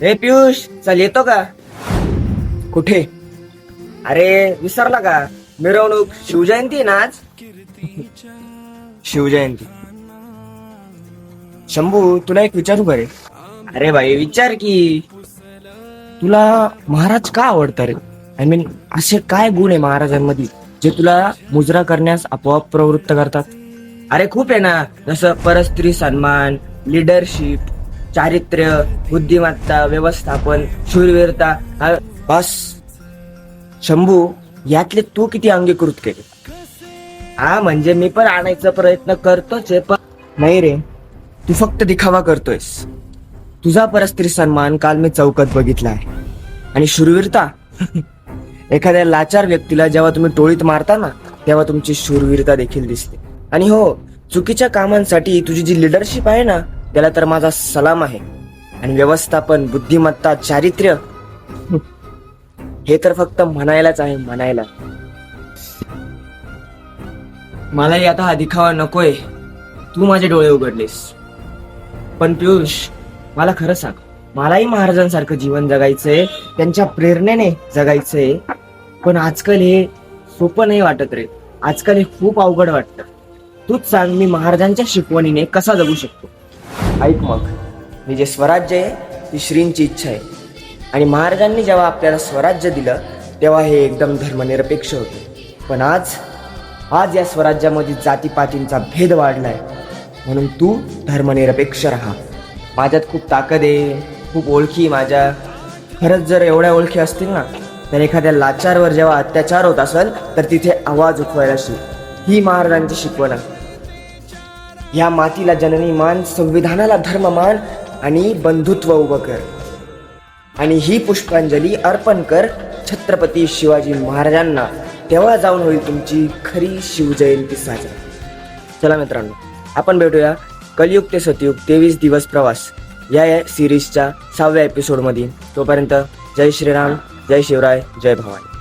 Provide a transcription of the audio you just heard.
हे पियुष, चल येतो का? कुठे? अरे विसरला का? मिरवणूक शिवजयंती आहे ना आज. शिवजयंती. शंभू, तुला एक विचारू का रे? अरे भाई विचार की. तुला महाराज का आवडतात रे? आय मीन असे काय गुण आहे महाराजांमध्ये जे तुला मुजरा करण्यास आपोआप प्रवृत्त करतात? अरे खूप आहे ना, जसं परस्त्री सन्मान, लिडरशिप, चारित्र्य, बुद्धिमत्ता, व्यवस्थापन, शूरवीरता. बस शंभू, यातले तू किती अंगीकृत केले? हा म्हणजे मी पण आणायचा प्रयत्न करतोच आहे, पण नाही रे, तू फक्त दिखावा करतोयस. तुझा परस्त्री सन्मान काल मी चौकात बघितला आहे. आणि शूरवीरता एखाद्या लाचार व्यक्तीला जेव्हा तुम्ही टोळीत मारता ना, तेव्हा तुमची शूरवीरता देखील दिसते. आणि हो, चुकीच्या कामांसाठी तुझी जी लिडरशिप आहे ना, त्याला तर माझा सलाम आहे. आणि व्यवस्थापन, बुद्धिमत्ता, चारित्र्य, हे तर फक्त म्हणायलाच आहे, म्हणायला. मलाही आता हा दिखावा नकोय. तू माझे डोळे उघडलेस. पण पियुष, मला खरं सांग, मलाही महाराजांसारखं जीवन जगायचंय, त्यांच्या प्रेरणेने जगायचंय. पण आजकाल हे सोपं नाही वाटत रे. आजकाल हे खूप अवघड वाटतं. तूच सांग, मी महाराजांच्या शिकवणीने कसा जगू शकतो? ऐक मग, मी जे स्वराज्य आहे ती श्रींची इच्छा आहे. आणि महाराजांनी जेव्हा आपल्याला स्वराज्य दिलं तेव्हा हे एकदम धर्मनिरपेक्ष होते. पण आज या स्वराज्यामध्ये जातीपातींचा भेद वाढलाय. म्हणून तू धर्मनिरपेक्ष राहा. माझ्यात खूप ताकद आहे, खूप ओळखी माझ्या. खरंच जर एवढ्या ओळखी असतील ना, तर एखाद्या लाचारवर जेव्हा अत्याचार होत असेल तर तिथे आवाज उठवायला शिक. ही महाराजांची शिकवण आहे. या मातीला जननी मान, संविधानाला धर्म मान आणि बंधुत्व उभं कर. आणि ही पुष्पांजली अर्पण कर छत्रपती शिवाजी महाराजांना. तेव्हा जाऊन होईल तुमची खरी शिवजयंती साजरी. चला मित्रांनो, आपण भेटूया कलियुग ते सतयुग 23 दिवस प्रवास या सिरीजच्या 6व्या एपिसोडमध्ये. तोपर्यंत जय श्रीराम, जय शिवराय, जय भवानी.